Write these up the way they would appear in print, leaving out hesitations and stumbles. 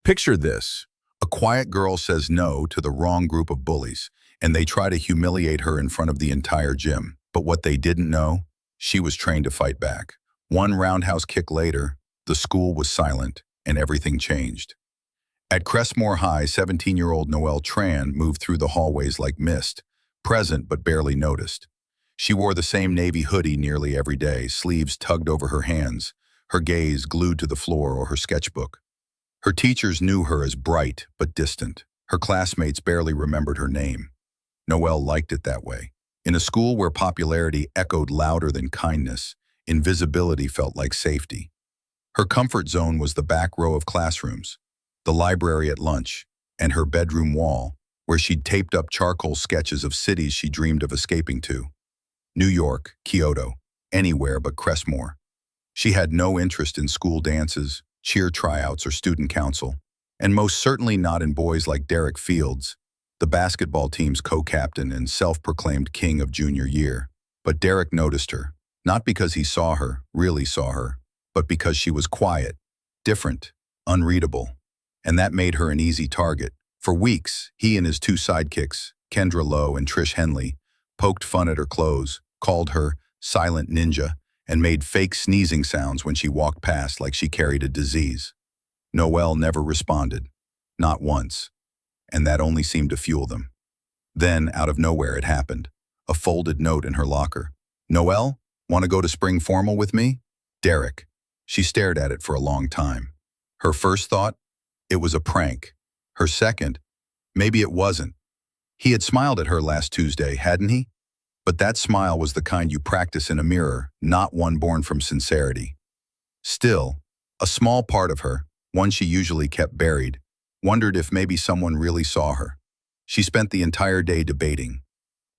Picture this. A quiet girl says no to the wrong group of bullies, and they try to humiliate her in front of the entire gym. But what they didn't know, she was trained to fight back. One roundhouse kick later, the school was silent, and everything changed. At Crestmore High, 17-year-old Noelle Tran moved through the hallways like mist, present but barely noticed. She wore the same navy hoodie nearly every day, sleeves tugged over her hands, her gaze glued to the floor or her sketchbook. Her teachers knew her as bright but distant. Her classmates barely remembered her name. Noelle liked it that way. In a school where popularity echoed louder than kindness, invisibility felt like safety. Her comfort zone was the back row of classrooms, the library at lunch, and her bedroom wall, where she'd taped up charcoal sketches of cities she dreamed of escaping to. New York, Kyoto, anywhere but Crestmore. She had no interest in school dances, cheer tryouts, or student council, and most certainly not in boys like Derek Fields, the basketball team's co-captain and self-proclaimed king of junior year. But Derek noticed her, not because he saw her, really saw her, but because she was quiet, different, unreadable. And that made her an easy target. For weeks, he and his two sidekicks, Kendra Lowe and Trish Henley, poked fun at her clothes, called her Silent Ninja, and made fake sneezing sounds when she walked past like she carried a disease. Noelle never responded, not once, and that only seemed to fuel them. Then, out of nowhere, it happened. A folded note in her locker. "Noelle, want to go to spring formal with me?" Derek. She stared at it for a long time. Her first thought? It was a prank. Her second? Maybe it wasn't. He had smiled at her last Tuesday, hadn't he? But that smile was the kind you practice in a mirror, not one born from sincerity. Still, a small part of her, one she usually kept buried, wondered if maybe someone really saw her. She spent the entire day debating.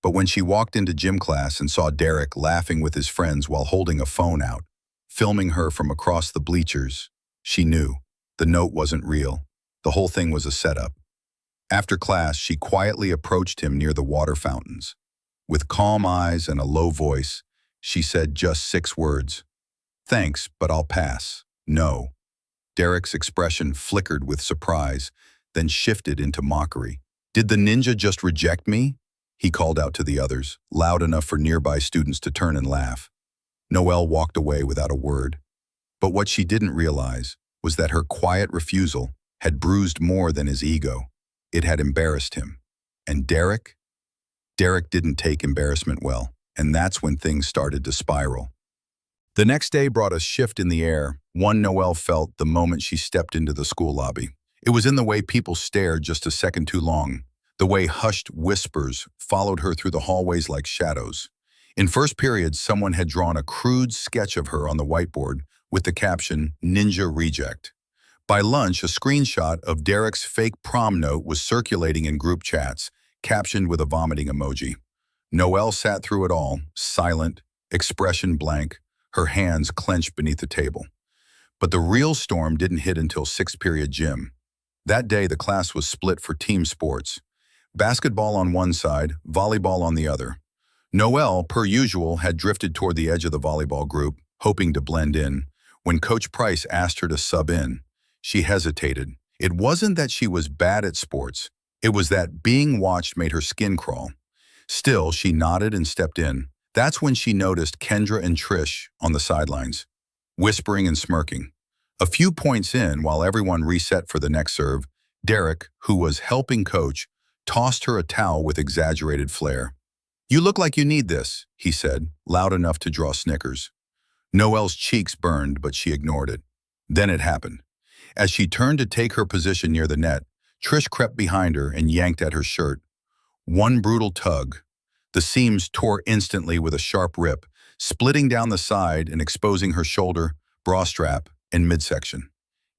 But when she walked into gym class and saw Derek laughing with his friends while holding a phone out, filming her from across the bleachers, she knew the note wasn't real. The whole thing was a setup. After class, she quietly approached him near the water fountains. With calm eyes and a low voice, she said just 6 words. "Thanks, but I'll pass. No." Derek's expression flickered with surprise, then shifted into mockery. "Did the ninja just reject me?" he called out to the others, loud enough for nearby students to turn and laugh. Noelle walked away without a word. But what she didn't realize was that her quiet refusal had bruised more than his ego. It had embarrassed him. And Derek? Derek didn't take embarrassment well, and that's when things started to spiral. The next day brought a shift in the air, one Noelle felt the moment she stepped into the school lobby. It was in the way people stared just a second too long, the way hushed whispers followed her through the hallways like shadows. In first period, someone had drawn a crude sketch of her on the whiteboard with the caption, "Ninja Reject." By lunch, a screenshot of Derek's fake prom note was circulating in group chats, captioned with a vomiting emoji. Noelle sat through it all, silent, expression blank, her hands clenched beneath the table. But the real storm didn't hit until 6th period gym. That day, the class was split for team sports. Basketball on one side, volleyball on the other. Noelle, per usual, had drifted toward the edge of the volleyball group, hoping to blend in. When Coach Price asked her to sub in, she hesitated. It wasn't that she was bad at sports. It was that being watched made her skin crawl. Still, she nodded and stepped in. That's when she noticed Kendra and Trish on the sidelines, whispering and smirking. A few points in, while everyone reset for the next serve, Derek, who was helping coach, tossed her a towel with exaggerated flair. "You look like you need this," he said, loud enough to draw snickers. Noelle's cheeks burned, but she ignored it. Then it happened. As she turned to take her position near the net, Trish crept behind her and yanked at her shirt. One brutal tug. The seams tore instantly with a sharp rip, splitting down the side and exposing her shoulder, bra strap, and midsection.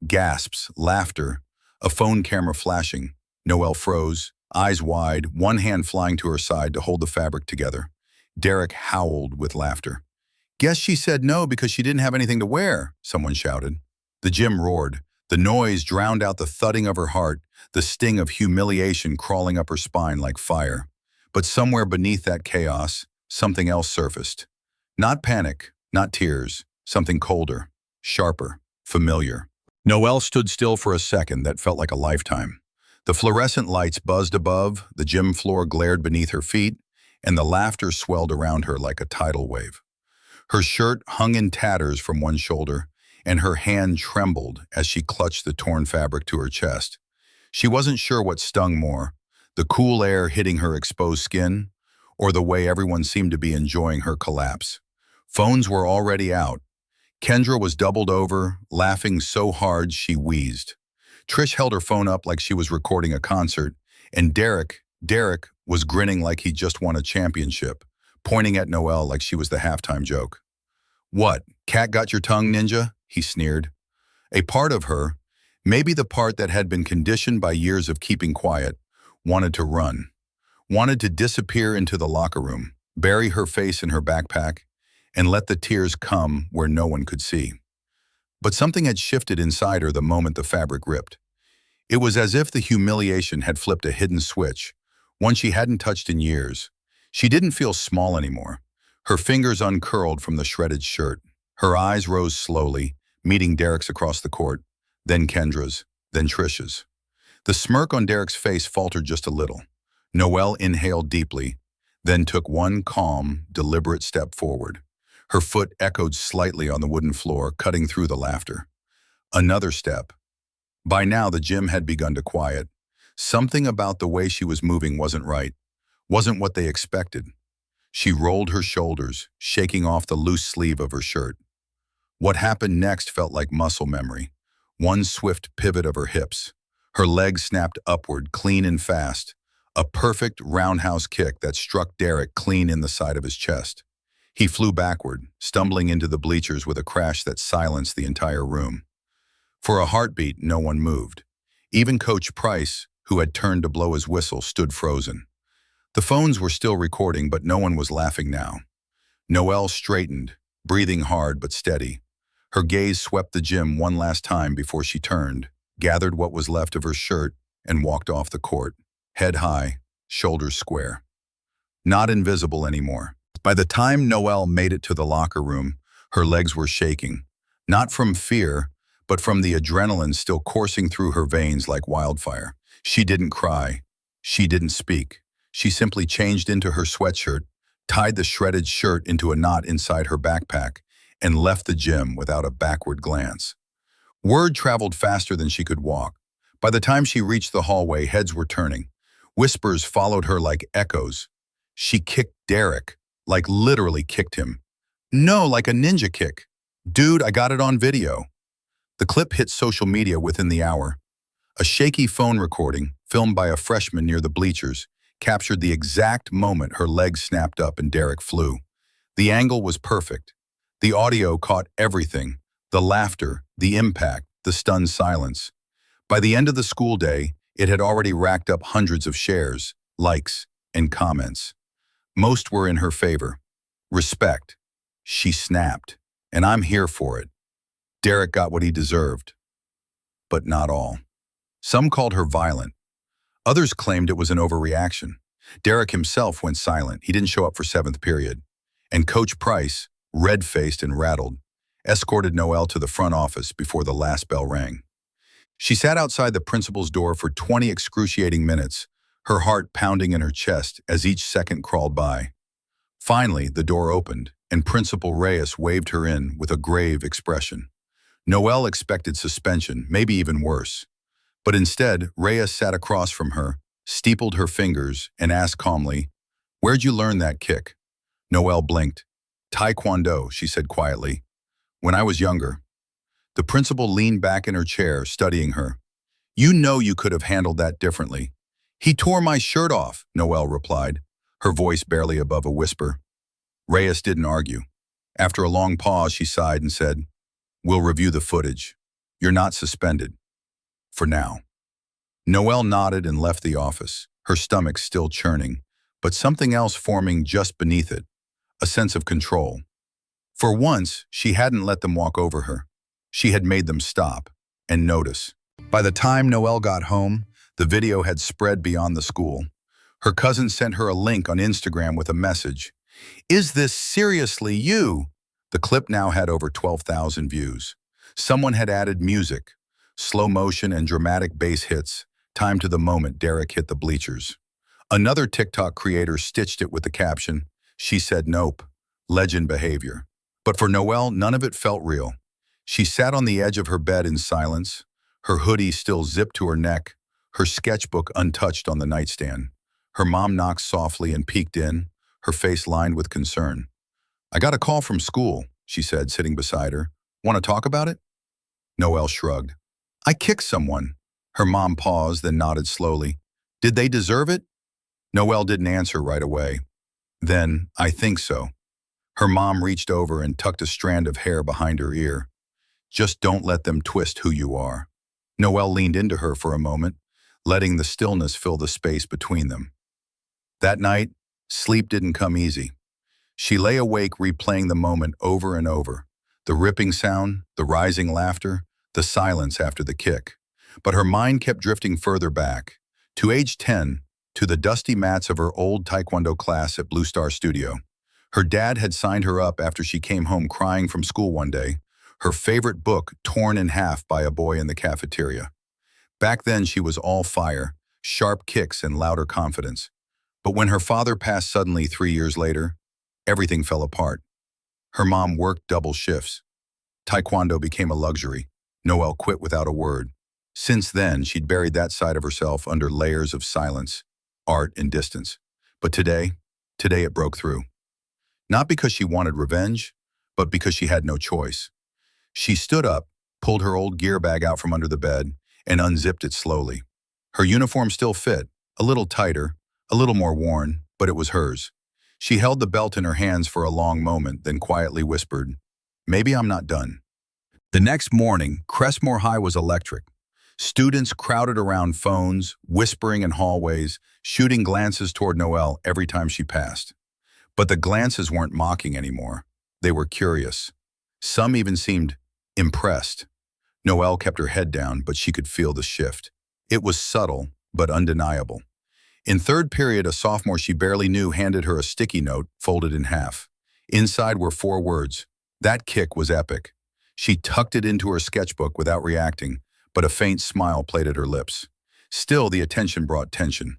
Gasps, laughter, a phone camera flashing. Noelle froze, eyes wide, one hand flying to her side to hold the fabric together. Derek howled with laughter. "Guess she said no because she didn't have anything to wear," someone shouted. The gym roared. The noise drowned out the thudding of her heart, the sting of humiliation crawling up her spine like fire. But somewhere beneath that chaos, something else surfaced. Not panic, not tears, something colder, sharper, familiar. Noelle stood still for a second that felt like a lifetime. The fluorescent lights buzzed above, the gym floor glared beneath her feet, and the laughter swelled around her like a tidal wave. Her shirt hung in tatters from one shoulder, and her hand trembled as she clutched the torn fabric to her chest. She wasn't sure what stung more, the cool air hitting her exposed skin, or the way everyone seemed to be enjoying her collapse. Phones were already out. Kendra was doubled over, laughing so hard she wheezed. Trish held her phone up like she was recording a concert, and Derek was grinning like he just won a championship, pointing at Noelle like she was the halftime joke. "What, cat got your tongue, ninja?" he sneered. A part of her, maybe the part that had been conditioned by years of keeping quiet, wanted to run, wanted to disappear into the locker room, bury her face in her backpack, and let the tears come where no one could see. But something had shifted inside her the moment the fabric ripped. It was as if the humiliation had flipped a hidden switch, one she hadn't touched in years. She didn't feel small anymore. Her fingers uncurled from the shredded shirt. Her eyes rose slowly, meeting Derek's across the court, then Kendra's, then Trish's. The smirk on Derek's face faltered just a little. Noelle inhaled deeply, then took one calm, deliberate step forward. Her foot echoed slightly on the wooden floor, cutting through the laughter. Another step. By now, the gym had begun to quiet. Something about the way she was moving wasn't right, wasn't what they expected. She rolled her shoulders, shaking off the loose sleeve of her shirt. What happened next felt like muscle memory. One swift pivot of her hips. Her legs snapped upward, clean and fast. A perfect roundhouse kick that struck Derek clean in the side of his chest. He flew backward, stumbling into the bleachers with a crash that silenced the entire room. For a heartbeat, no one moved. Even Coach Price, who had turned to blow his whistle, stood frozen. The phones were still recording, but no one was laughing now. Noelle straightened, breathing hard but steady. Her gaze swept the gym one last time before she turned, gathered what was left of her shirt, and walked off the court, head high, shoulders square. Not invisible anymore. By the time Noelle made it to the locker room, her legs were shaking, not from fear, but from the adrenaline still coursing through her veins like wildfire. She didn't cry. She didn't speak. She simply changed into her sweatshirt, tied the shredded shirt into a knot inside her backpack, and left the gym without a backward glance. Word traveled faster than she could walk. By the time she reached the hallway, heads were turning. Whispers followed her like echoes. She kicked Derek, like literally kicked him. No, like a ninja kick. Dude, I got it on video. The clip hit social media within the hour. A shaky phone recording, filmed by a freshman near the bleachers, captured the exact moment her legs snapped up and Derek flew. The angle was perfect. The audio caught everything, the laughter, the impact, the stunned silence. By the end of the school day, it had already racked up hundreds of shares, likes, and comments. Most were in her favor. Respect. She snapped, and I'm here for it. Derek got what he deserved. But not all. Some called her violent. Others claimed it was an overreaction. Derek himself went silent. He didn't show up for seventh period. And Coach Price, red-faced and rattled, escorted Noelle to the front office before the last bell rang. She sat outside the principal's door for 20 excruciating minutes, her heart pounding in her chest as each second crawled by. Finally, the door opened, and Principal Reyes waved her in with a grave expression. Noelle expected suspension, maybe even worse. But instead, Reyes sat across from her, steepled her fingers, and asked calmly, "Where'd you learn that kick?" Noelle blinked. "Taekwondo," she said quietly. "When I was younger." The principal leaned back in her chair, studying her. "You know you could have handled that differently." "He tore my shirt off," Noelle replied, her voice barely above a whisper. Reyes didn't argue. After a long pause, she sighed and said, "We'll review the footage. You're not suspended. For now." Noelle nodded and left the office, her stomach still churning, but something else forming just beneath it, a sense of control. For once, she hadn't let them walk over her. She had made them stop and notice. By the time Noelle got home, the video had spread beyond the school. Her cousin sent her a link on Instagram with a message. "Is this seriously you?" The clip now had over 12,000 views. Someone had added music. Slow motion and dramatic bass hits, timed to the moment Derek hit the bleachers. Another TikTok creator stitched it with the caption, "She said nope. Legend behavior." But for Noelle, none of it felt real. She sat on the edge of her bed in silence, her hoodie still zipped to her neck, her sketchbook untouched on the nightstand. Her mom knocked softly and peeked in, her face lined with concern. "I got a call from school," she said, sitting beside her. "Want to talk about it?" Noelle shrugged. "I kicked someone." Her mom paused, then nodded slowly. "Did they deserve it?" Noelle didn't answer right away. Then, "I think so." Her mom reached over and tucked a strand of hair behind her ear. "Just don't let them twist who you are." Noelle leaned into her for a moment, letting the stillness fill the space between them. That night, sleep didn't come easy. She lay awake replaying the moment over and over. The ripping sound, the rising laughter, the silence after the kick. But her mind kept drifting further back, to age 10, to the dusty mats of her old taekwondo class at Blue Star Studio. Her dad had signed her up after she came home crying from school one day, her favorite book torn in half by a boy in the cafeteria. Back then she was all fire, sharp kicks and louder confidence. But when her father passed suddenly 3 years later, everything fell apart. Her mom worked double shifts. Taekwondo became a luxury. Noelle quit without a word. Since then, she'd buried that side of herself under layers of silence, art, and distance. But today it broke through. Not because she wanted revenge, but because she had no choice. She stood up, pulled her old gear bag out from under the bed, and unzipped it slowly. Her uniform still fit, a little tighter, a little more worn, but it was hers. She held the belt in her hands for a long moment, then quietly whispered, "Maybe I'm not done." The next morning, Crestmore High was electric. Students crowded around phones, whispering in hallways, shooting glances toward Noelle every time she passed. But the glances weren't mocking anymore. They were curious. Some even seemed impressed. Noelle kept her head down, but she could feel the shift. It was subtle, but undeniable. In third period, a sophomore she barely knew handed her a sticky note folded in half. Inside were 4 words. That kick was epic. She tucked it into her sketchbook without reacting, but a faint smile played at her lips. Still, the attention brought tension.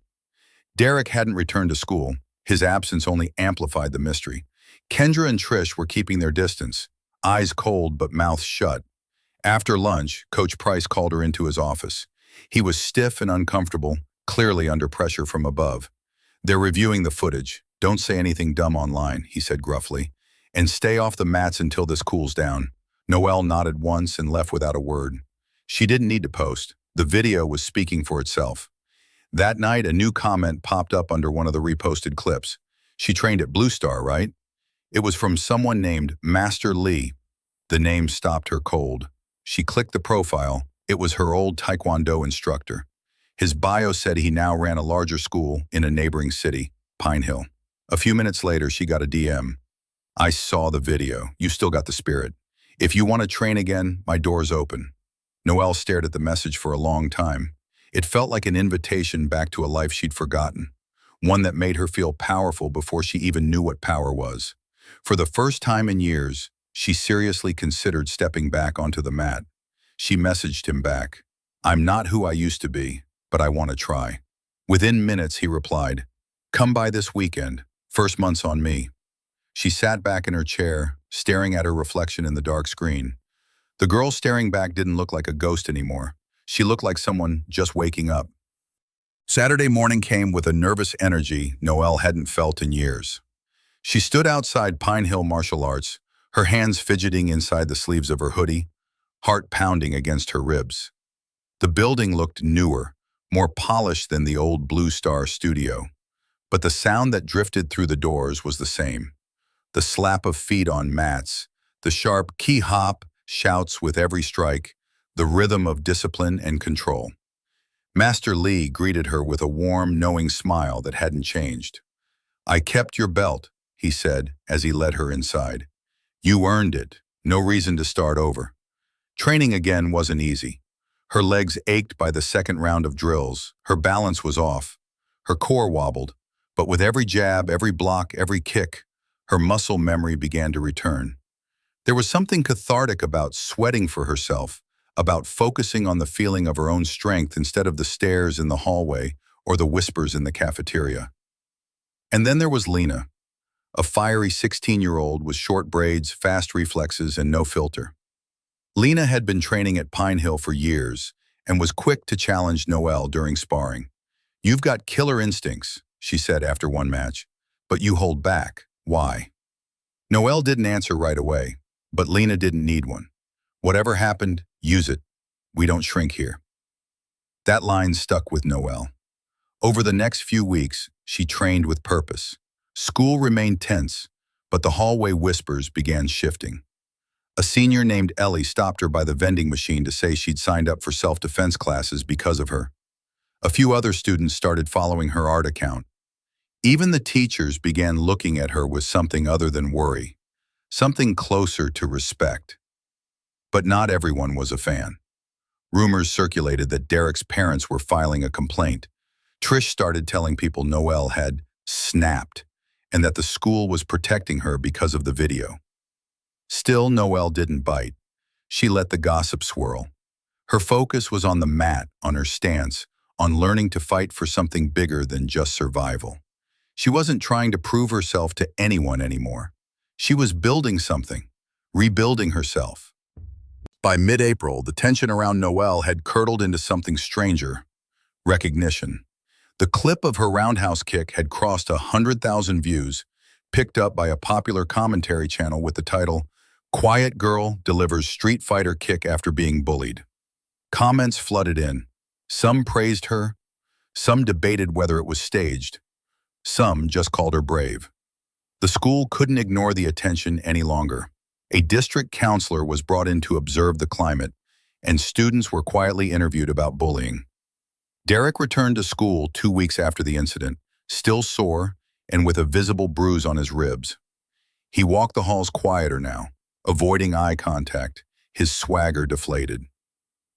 Derek hadn't returned to school. His absence only amplified the mystery. Kendra and Trish were keeping their distance, eyes cold but mouths shut. After lunch, Coach Price called her into his office. He was stiff and uncomfortable, clearly under pressure from above. "They're reviewing the footage. Don't say anything dumb online," he said gruffly. "And stay off the mats until this cools down." Noelle nodded once and left without a word. She didn't need to post. The video was speaking for itself. That night, a new comment popped up under one of the reposted clips. "She trained at Blue Star, right?" It was from someone named Master Lee. The name stopped her cold. She clicked the profile. It was her old Taekwondo instructor. His bio said he now ran a larger school in a neighboring city, Pine Hill. A few minutes later, she got a DM. "I saw the video. You still got the spirit. If you want to train again, my door's open." Noelle stared at the message for a long time. It felt like an invitation back to a life she'd forgotten, one that made her feel powerful before she even knew what power was. For the first time in years, she seriously considered stepping back onto the mat. She messaged him back, "I'm not who I used to be, but I want to try." Within minutes, he replied, "Come by this weekend. First month's on me." She sat back in her chair, staring at her reflection in the dark screen. The girl staring back didn't look like a ghost anymore. She looked like someone just waking up. Saturday morning came with a nervous energy Noelle hadn't felt in years. She stood outside Pine Hill Martial Arts, her hands fidgeting inside the sleeves of her hoodie, heart pounding against her ribs. The building looked newer, more polished than the old Blue Star studio. But the sound that drifted through the doors was the same. The slap of feet on mats, the sharp key hop shouts with every strike, the rhythm of discipline and control. Master Lee greeted her with a warm, knowing smile that hadn't changed. "I kept your belt," he said as he led her inside. "You earned it. No reason to start over." Training again wasn't easy. Her legs ached by the second round of drills. Her balance was off. Her core wobbled. But with every jab, every block, every kick, her muscle memory began to return. There was something cathartic about sweating for herself, about focusing on the feeling of her own strength instead of the stares in the hallway or the whispers in the cafeteria. And then there was Lena, a fiery 16-year-old with short braids, fast reflexes, and no filter. Lena had been training at Pine Hill for years and was quick to challenge Noelle during sparring. "You've got killer instincts," she said after one match, "but you hold back. Why?" Noelle didn't answer right away, but Lena didn't need one. "Whatever happened, use it. We don't shrink here." That line stuck with Noelle. Over the next few weeks, she trained with purpose. School remained tense, but the hallway whispers began shifting. A senior named Ellie stopped her by the vending machine to say she'd signed up for self-defense classes because of her. A few other students started following her art account. Even the teachers began looking at her with something other than worry, something closer to respect. But not everyone was a fan. Rumors circulated that Derek's parents were filing a complaint. Trish started telling people Noelle had snapped and that the school was protecting her because of the video. Still, Noelle didn't bite. She let the gossip swirl. Her focus was on the mat, on her stance, on learning to fight for something bigger than just survival. She wasn't trying to prove herself to anyone anymore. She was building something, rebuilding herself. By mid-April, the tension around Noelle had curdled into something stranger: recognition. The clip of her roundhouse kick had crossed 100,000 views, picked up by a popular commentary channel with the title, "Quiet Girl Delivers Street Fighter Kick After Being Bullied." Comments flooded in. Some praised her, some debated whether it was staged, some just called her brave. The school couldn't ignore the attention any longer. A district counselor was brought in to observe the climate, and students were quietly interviewed about bullying. Derek returned to school 2 weeks after the incident, still sore and with a visible bruise on his ribs. He walked the halls quieter now, avoiding eye contact, his swagger deflated.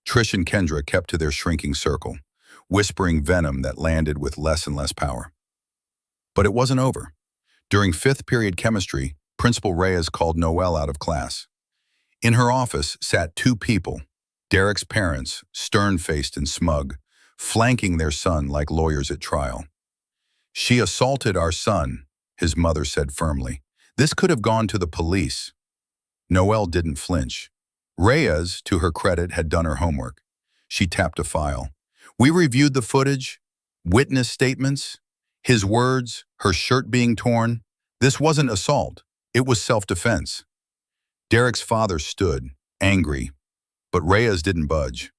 Trish and Kendra kept to their shrinking circle, whispering venom that landed with less and less power. But it wasn't over. During fifth period chemistry, Principal Reyes called Noelle out of class. In her office sat two people, Derek's parents, stern-faced and smug, flanking their son like lawyers at trial. "She assaulted our son," his mother said firmly. "This could have gone to the police." Noelle didn't flinch. Reyes, to her credit, had done her homework. She tapped a file. "We reviewed the footage, witness statements, his words, her shirt being torn. This wasn't assault. It was self-defense." Derek's father stood, angry, but Reyes didn't budge.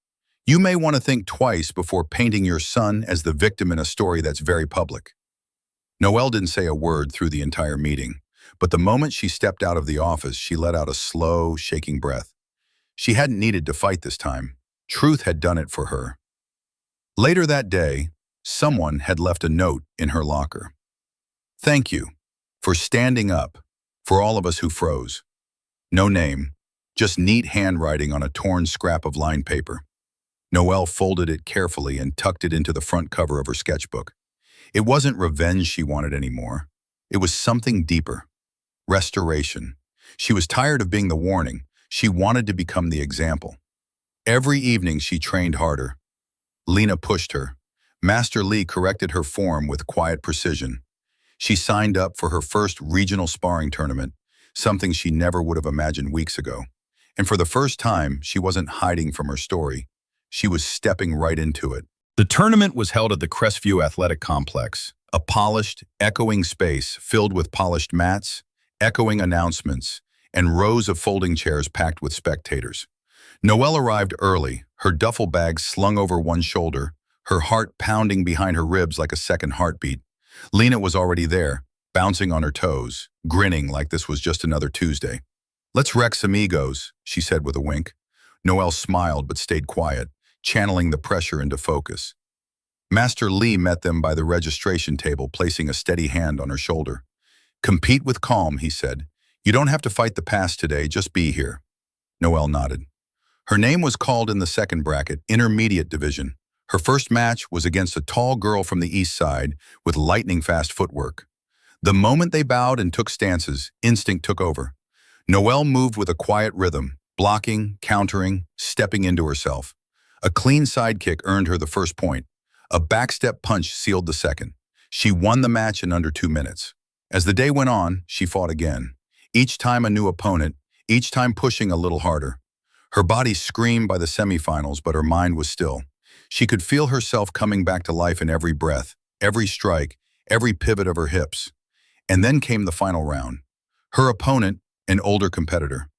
"You may want to think twice before painting your son as the victim in a story that's very public." Noelle didn't say a word through the entire meeting, but the moment she stepped out of the office, she let out a slow, shaking breath. She hadn't needed to fight this time. Truth had done it for her. Later that day, someone had left a note in her locker. "Thank you for standing up for all of us who froze." No name, just neat handwriting on a torn scrap of lined paper. Noelle folded it carefully and tucked it into the front cover of her sketchbook. It wasn't revenge she wanted anymore. It was something deeper. Restoration. She was tired of being the warning. She wanted to become the example. Every evening she trained harder. Lena pushed her. Master Lee corrected her form with quiet precision. She signed up for her first regional sparring tournament, something she never would have imagined weeks ago. And for the first time, she wasn't hiding from her story. She was stepping right into it. The tournament was held at the Crestview Athletic Complex, a polished, echoing space filled with polished mats, echoing announcements, and rows of folding chairs packed with spectators. Noelle arrived early, her duffel bag slung over one shoulder, her heart pounding behind her ribs like a second heartbeat. Lena was already there, bouncing on her toes, grinning like this was just another Tuesday. "Let's wreck some egos," she said with a wink. Noelle smiled but stayed quiet, channeling the pressure into focus. Master Lee met them by the registration table, placing a steady hand on her shoulder. "Compete with calm," he said. "You don't have to fight the past today, just be here." Noelle nodded. Her name was called in the second bracket, intermediate division. Her first match was against a tall girl from the east side with lightning-fast footwork. The moment they bowed and took stances, instinct took over. Noelle moved with a quiet rhythm, blocking, countering, stepping into herself. A clean sidekick earned her the first point. A backstep punch sealed the second. She won the match in under 2 minutes. As the day went on, she fought again. Each time a new opponent, each time pushing a little harder. Her body screamed by the semifinals, but her mind was still. She could feel herself coming back to life in every breath, every strike, every pivot of her hips. And then came the final round. Her opponent, an older competitor.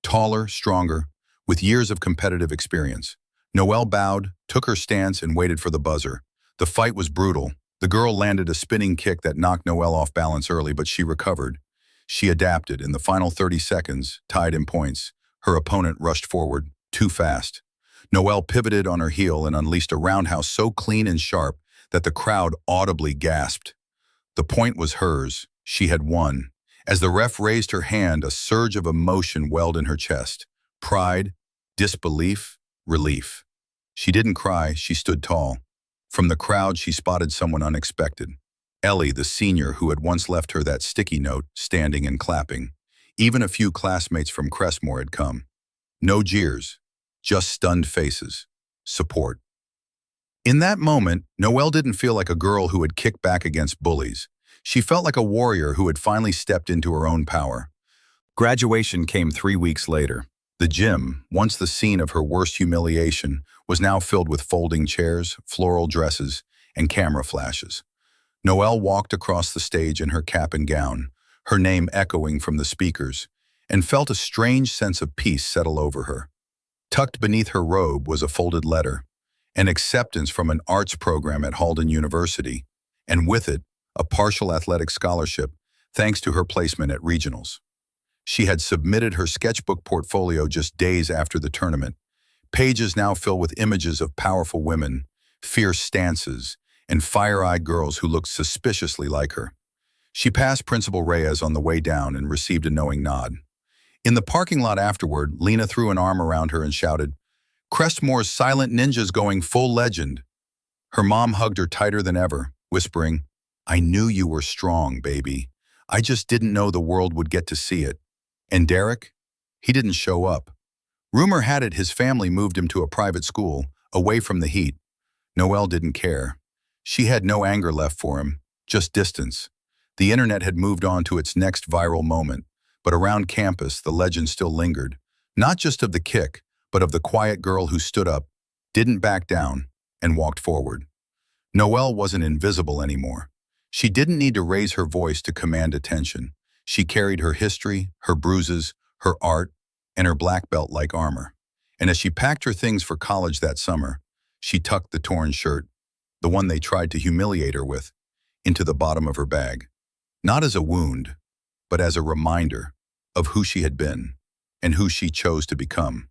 Taller, stronger, with years of competitive experience. Noelle bowed, took her stance, and waited for the buzzer. The fight was brutal. The girl landed a spinning kick that knocked Noelle off balance early, but she recovered. She adapted. In the final 30 seconds, tied in points, her opponent rushed forward, too fast. Noelle pivoted on her heel and unleashed a roundhouse so clean and sharp that the crowd audibly gasped. The point was hers. She had won. As the ref raised her hand, a surge of emotion welled in her chest. Pride, disbelief, relief. She didn't cry, she stood tall. From the crowd, she spotted someone unexpected. Ellie, the senior who had once left her that sticky note, standing and clapping. Even a few classmates from Crestmore had come. No jeers, just stunned faces. Support. In that moment, Noelle didn't feel like a girl who had kicked back against bullies. She felt like a warrior who had finally stepped into her own power. Graduation came 3 weeks later. The gym, once the scene of her worst humiliation, was now filled with folding chairs, floral dresses, and camera flashes. Noelle walked across the stage in her cap and gown, her name echoing from the speakers, and felt a strange sense of peace settle over her. Tucked beneath her robe was a folded letter, an acceptance from an arts program at Halden University, and with it, a partial athletic scholarship, thanks to her placement at regionals. She had submitted her sketchbook portfolio just days after the tournament. Pages now fill with images of powerful women, fierce stances, and fire-eyed girls who looked suspiciously like her. She passed Principal Reyes on the way down and received a knowing nod. In the parking lot afterward, Lena threw an arm around her and shouted, "Crestmore's silent ninja's going full legend." Her mom hugged her tighter than ever, whispering, "I knew you were strong, baby. I just didn't know the world would get to see it." And Derek? He didn't show up. Rumor had it his family moved him to a private school, away from the heat. Noelle didn't care. She had no anger left for him, just distance. The internet had moved on to its next viral moment, but around campus the legend still lingered, not just of the kick, but of the quiet girl who stood up, didn't back down, and walked forward. Noelle wasn't invisible anymore. She didn't need to raise her voice to command attention. She carried her history, her bruises, her art, and her black belt-like armor. And as she packed her things for college that summer, she tucked the torn shirt, the one they tried to humiliate her with, into the bottom of her bag. Not as a wound, but as a reminder of who she had been and who she chose to become.